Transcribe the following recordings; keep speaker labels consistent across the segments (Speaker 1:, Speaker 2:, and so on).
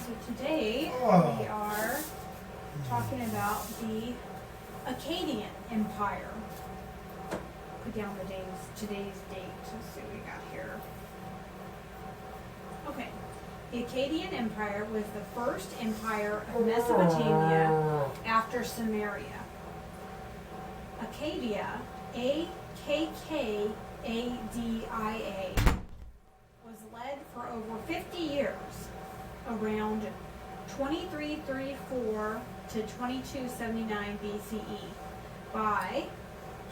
Speaker 1: So today we are talking about the Akkadian Empire. Put down today's date. Let's see what we got here. Okay. The Akkadian Empire was the first empire of Mesopotamia after Sumeria. Akkadia, Akkkadia, was led for over 50 years, around 2334 to 2279 BCE, by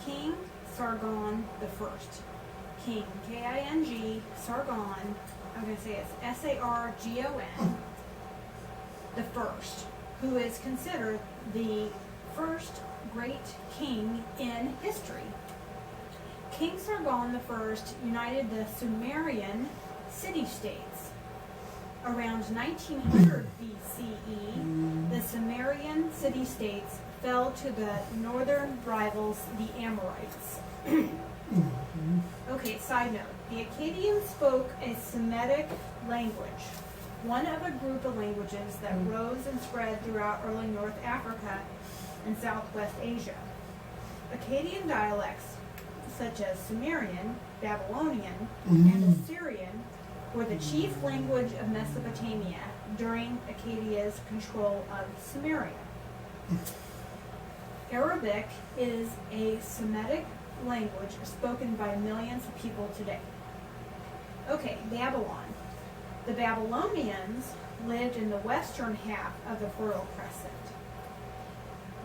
Speaker 1: King Sargon I. King, K-I-N-G, Sargon, I'm going to say it's S-A-R-G-O-N, the first, who is considered the first great king in history. King Sargon I united the Sumerian city-states. Around 1900 BCE, the Sumerian city-states fell to the northern rivals, the Amorites. Okay, side note. The Akkadians spoke a Semitic language, one of a group of languages that rose and spread throughout early North Africa and Southwest Asia. Akkadian dialects, such as Sumerian, Babylonian, and Assyrian, were the chief language of Mesopotamia during Akkadia's control of Sumeria. Arabic is a Semitic language spoken by millions of people today. Okay, Babylon. The Babylonians lived in the western half of the Fertile Crescent.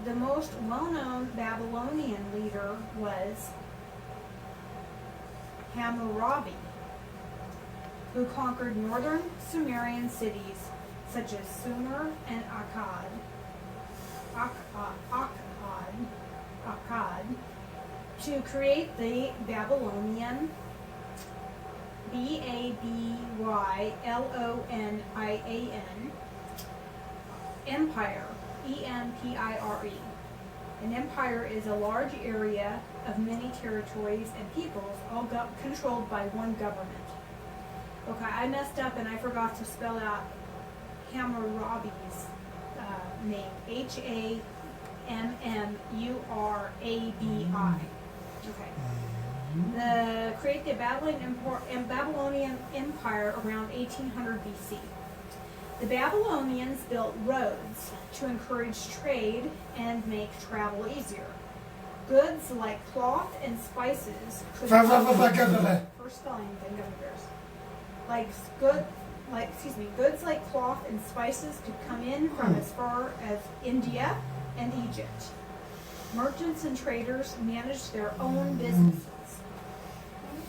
Speaker 1: The most well-known Babylonian leader was Hammurabi, who conquered northern Sumerian cities such as Sumer and Akkad, to create the Babylonian Babylonian Empire, Empire. An empire is a large area of many territories and peoples, all controlled by one government. Okay, I messed up and I forgot to spell out Hammurabi's name. Hammurabi. Okay. Create the Babylonian Empire around 1800 BC. The Babylonians built roads to encourage trade and make travel easier. Goods like cloth and spices could first spelling thing goods like cloth and spices could come in from as far as India and Egypt. Merchants and traders managed their own businesses.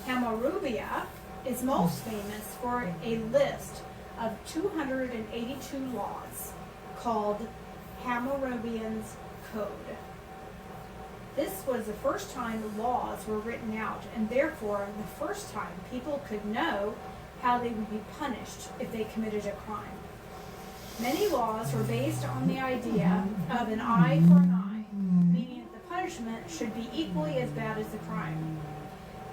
Speaker 1: Hammurabi is most famous for a list of 282 laws called Hammurabian's Code. This was the first time laws were written out, and therefore the first time people could know how they would be punished if they committed a crime. Many laws were based on the idea of an eye for an eye, meaning that the punishment should be equally as bad as the crime.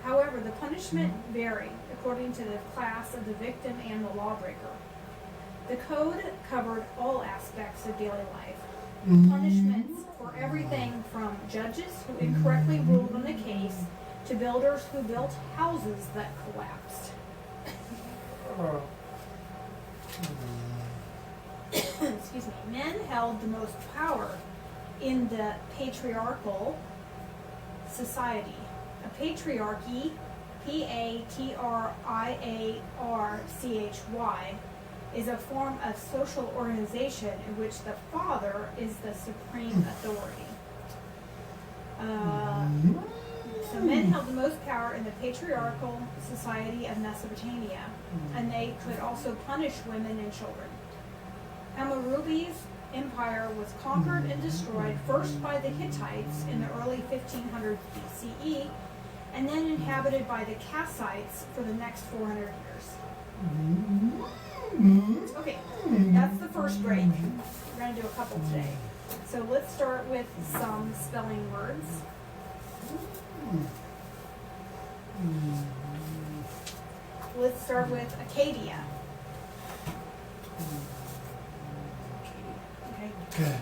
Speaker 1: However, the punishment varied according to the class of the victim and the lawbreaker. The code covered all aspects of daily life. Punishments for everything from judges who incorrectly ruled on a case to builders who built houses that collapsed. Excuse me. Men held the most power in the patriarchal society. A patriarchy, Patriarchy, is a form of social organization in which the father is the supreme authority. So men held the most power in the patriarchal society of Mesopotamia, and they could also punish women and children. Hammurabi's empire was conquered and destroyed first by the Hittites in the early 1500s BCE, and then inhabited by the Kassites for the next 400 years. Okay, that's the first break. We're going to do a couple today. So let's start with some spelling words. Let's start with Akkadia.
Speaker 2: Okay.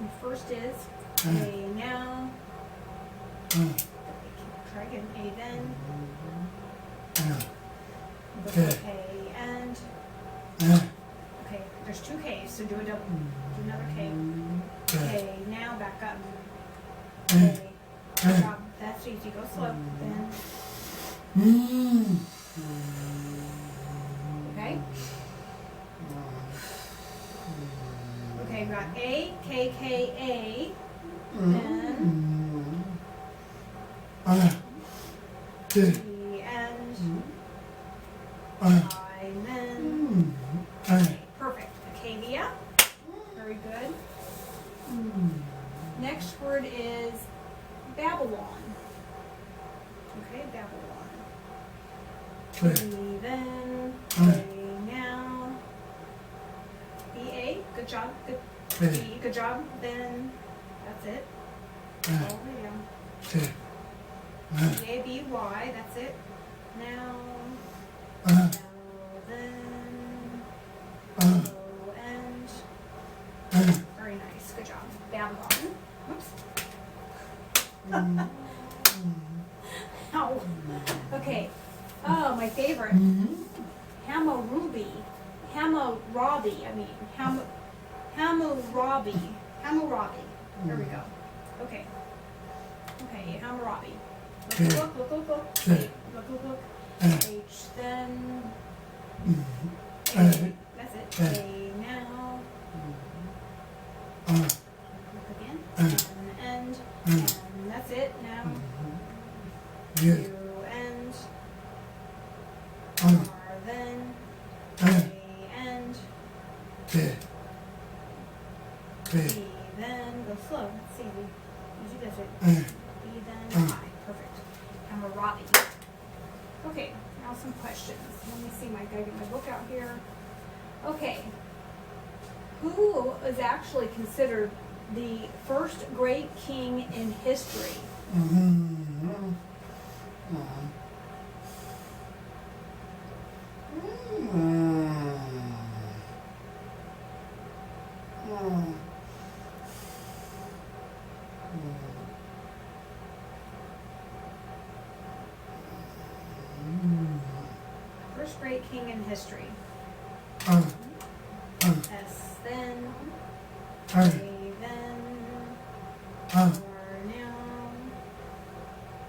Speaker 1: And first is A now. Try again. A then.
Speaker 2: Okay.
Speaker 1: A and. Okay, there's two K's, so do a double. Do another K. K now, back up. K. Good job. That's easy. Go slow. Then. Okay. Okay, we got A, K, K, A. Then. T and. I then. Okay, perfect. Accadia. Very good. Next word is Babylon. Okay, Babylon. B then. A now. B-A. Good job. Good. B. Good job. Then. That's it. All the way down. B-A-B-Y. That's it. Now. Now. Then. O and. Very nice. Good job. Babylon. Whoops. Ow. Okay. Oh, my favorite. Hammurabi. Hammurabi. I mean, Hammurabi. Hammurabi. There we go. Okay. Okay, Hammurabi. Look. Wait, look. H then. A. That's it. A now. Look again. And that's it now. U and. R then. A and. B then. Go slow. It's easy. Easy does it. B then. I. Perfect. Hammurabi. Okay, now some questions. Let me see. I gotta get my book out here. Okay. Who is actually considered the first great king in history? First great king in history. S then. A then. R now.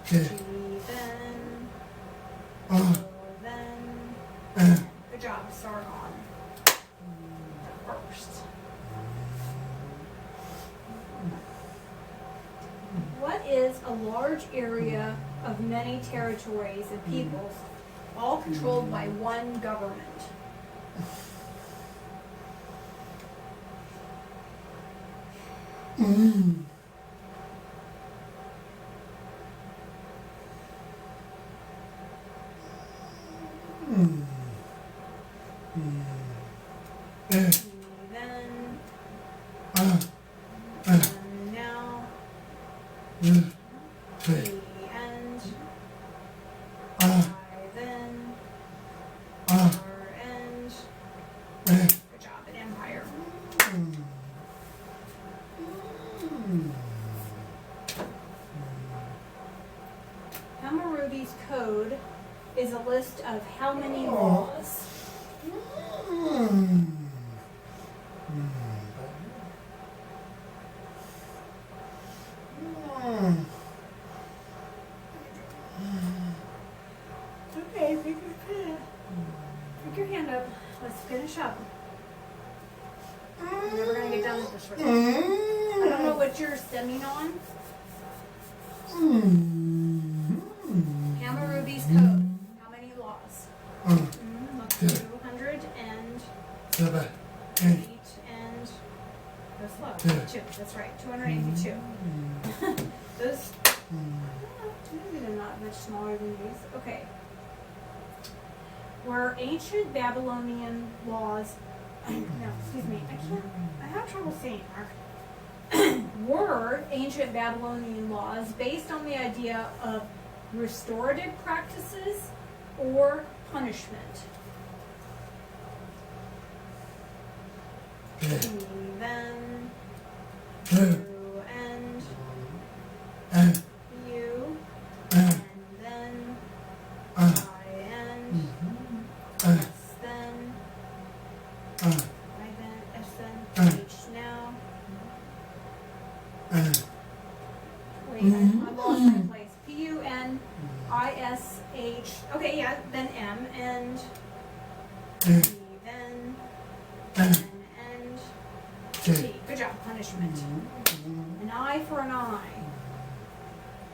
Speaker 1: G then. O then. Good job, Sargon. First. What is a large area of many territories and peoples, all controlled by one government? Then now the end. I then R end. Good job, an empire. Hammurabi's code is a list of how many laws? Okay, pick your hand up. Let's finish up. We're never going to get done with this right now. I don't know what you're stemming on. Hammurabi's code. How many laws? Look, 200 and 8 and go slow. 2. That's right. 282. Those maybe they're not much smaller than these. Okay. Were ancient Babylonian laws no, excuse me, I have trouble saying, Mark. Were ancient Babylonian laws based on the idea of restorative practices or punishment? Then end, U, and then I end, S then, I then, S then, H now. Wait, I lost my place. P-U-N-I-S-H. Okay, yeah, then M, and E, then, and T. Good job, punishment. An eye for an eye.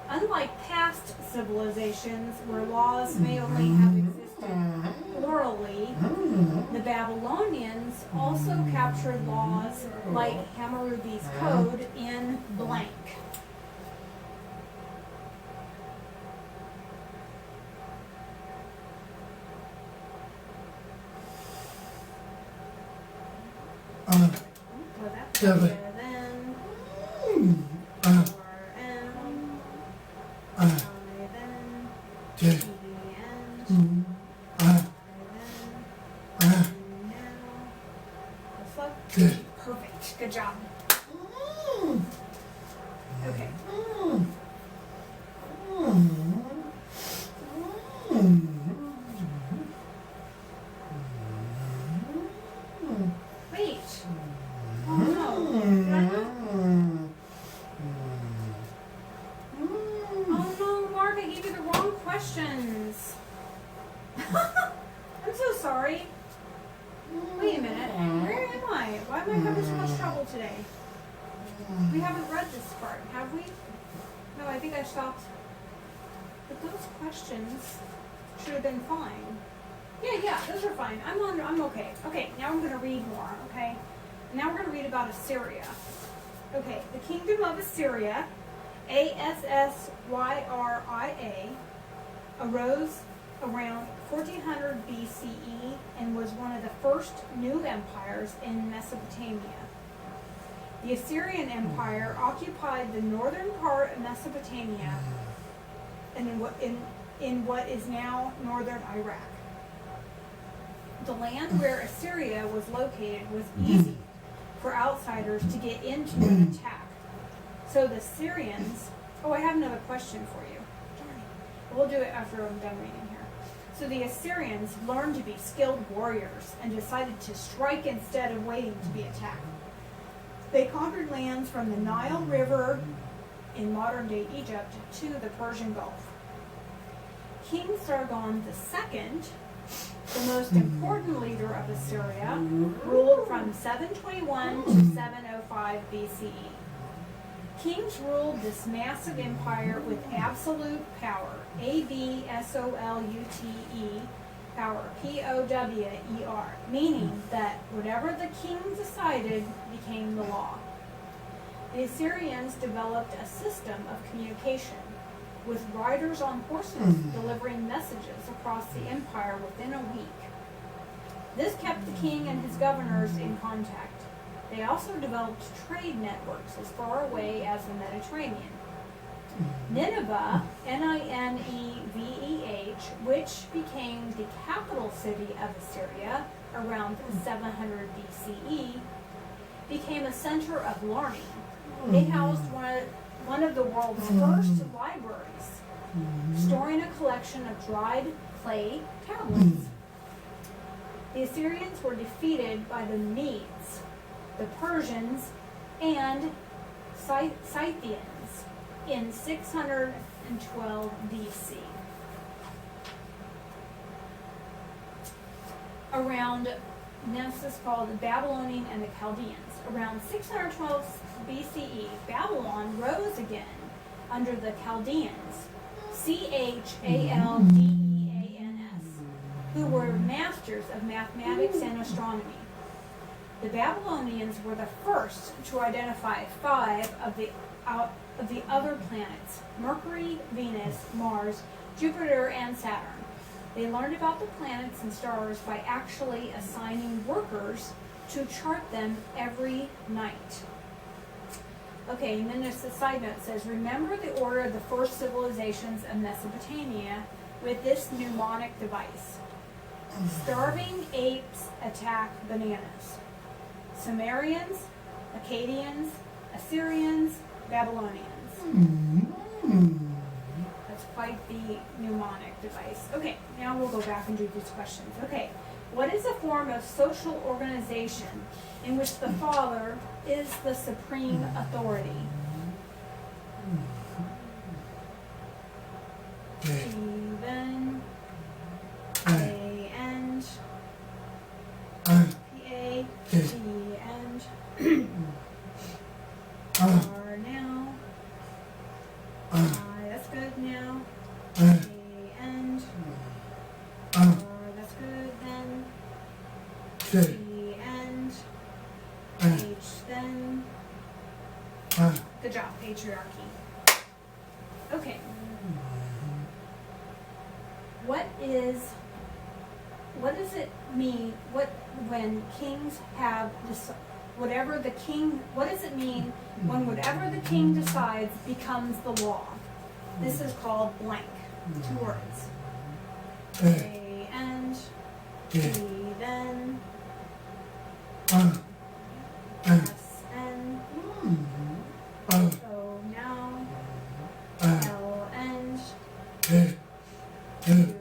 Speaker 1: Unlike past civilizations where laws may only have existed orally, the Babylonians also captured laws like Hammurabi's Code in blank. Well, that's then perfect. Good job. Okay. Wait. Oh no. Oh no, Mark, I gave you the wrong questions. I'm so sorry. Wait a minute. Where am I? Why am I having so much trouble today? We haven't read this part, have we? No, I think I stopped. But those questions should have been fine. Yeah, those are fine. I'm okay. Okay, now I'm going to read more, okay? Now we're going to read about Assyria. Okay, the kingdom of Assyria, Assyria, arose around 1400 BCE and was one of the first new empires in Mesopotamia. The Assyrian Empire occupied the northern part of Mesopotamia and in what is now northern Iraq. The land where Assyria was located was easy for outsiders to get into and attack. So the Syrians, I have another question for you. We'll do it after I'm done reading here. So the Assyrians learned to be skilled warriors and decided to strike instead of waiting to be attacked. They conquered lands from the Nile River in modern-day Egypt to the Persian Gulf. King Sargon II, the most important leader of Assyria, ruled from 721 to 705 BCE. Kings ruled this massive empire with absolute power, A-B-S-O-L-U-T-E, power, P-O-W-E-R, meaning that whatever the king decided became the law. The Assyrians developed a system of communication, with riders on horses delivering messages across the empire within a week. This kept the king and his governors in contact. They also developed trade networks as far away as the Mediterranean. Nineveh, N-I-N-E-V-E-H, which became the capital city of Assyria around 700 BCE, became a center of learning. It housed one of the world's first libraries, storing a collection of dried clay tablets. The Assyrians were defeated by the Medes, the Persians, and Scythians in 612 BC. This is called the Babylonian and the Chaldeans. Around 612 BCE, Babylon rose again under the Chaldeans, Chaldeans, who were masters of mathematics and astronomy. The Babylonians were the first to identify 5 of the other planets: Mercury, Venus, Mars, Jupiter, and Saturn. They learned about the planets and stars by actually assigning workers to chart them every night. Okay, and then there's the side note that says, remember the order of the first civilizations of Mesopotamia with this mnemonic device. Starving apes attack bananas. Sumerians, Akkadians, Assyrians, Babylonians. That's quite the mnemonic device. Okay, now we'll go back and do these questions. Okay, what is a form of social organization in which the father is the supreme authority? Even, A, and, P-A, G, and, R now, I, that's good now, A, and, R, that's good then, G, and, H, then, good job, patriarchy. Okay. What does it mean, when kings have whatever the king, what does it mean when whatever the king decides becomes the law? This is called blank, 2 words. A, and, B, then, S, and, O, now, L, and, Q, and,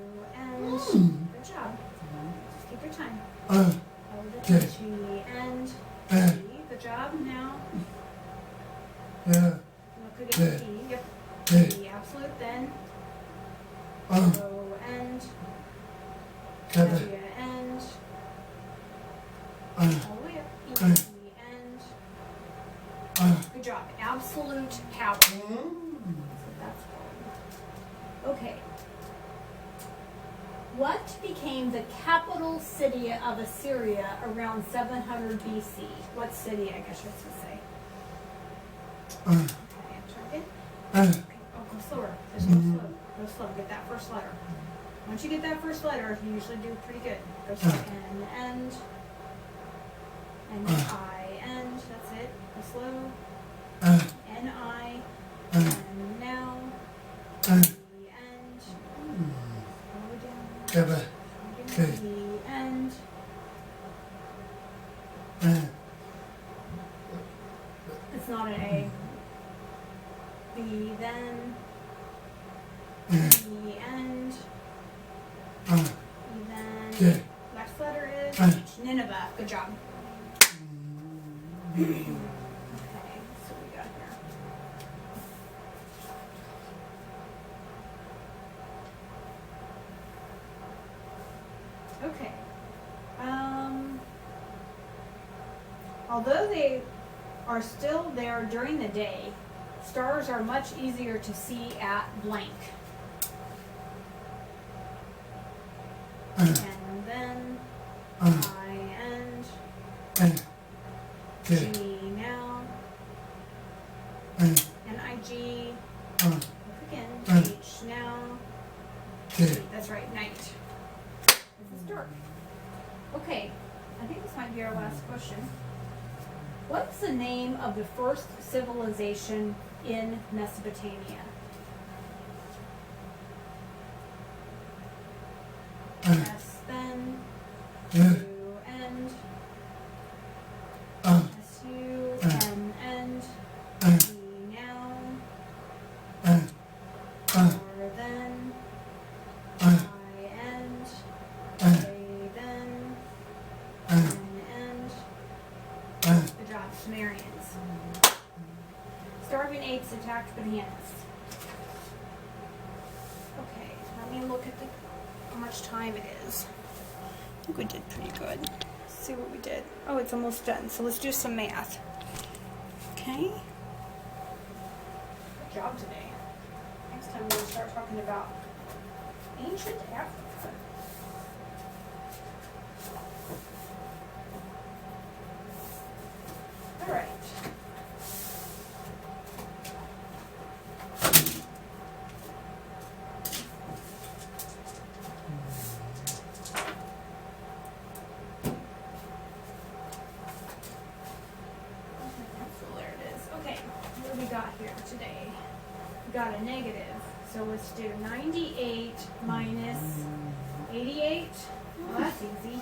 Speaker 1: good job. Just take your time. O, G, and, G, good job. Now, look again, P, yep. P, absolute, then, O, and, W, and, all the way up, E, and, good job. Absolute power. That's what that's called. Okay. What became the capital city of Assyria around 700 BC? What city, I guess I should say. Okay, try again. Okay. Oh, go slower. Just go slow. Go slow. Get that first letter. Once you get that first letter, you usually do pretty good. Go slow. N, and, I, and, that's it. Go slow. N, I, and now, E, and, E, and, it's not an A. B, then, E, and, E, then, next letter is H, Nineveh. Good job. Okay, so we got here. Okay. Although they are still there during the day, stars are much easier to see at blank. And then I, and G now, N-I-G, look again, H now, that's right, night. This is dark. Okay, I think this might be our last question. What's the name of the first civilization in Mesopotamia? S, then, U, and, S, U, N, and, E, now, R, then, I, and, A, then, N, and, good job, Sumerians. Starving apes attacked bananas. Okay, let me look at how much time it is. I think we did pretty good. Let's see what we did. Oh, it's almost done, so let's do some math. Okay. Good job today. Next time we're going to start talking about ancient Africa. All right. So there it is. Okay, what do we got here today? We got a negative. So let's do 98 minus 88. Well, that's easy.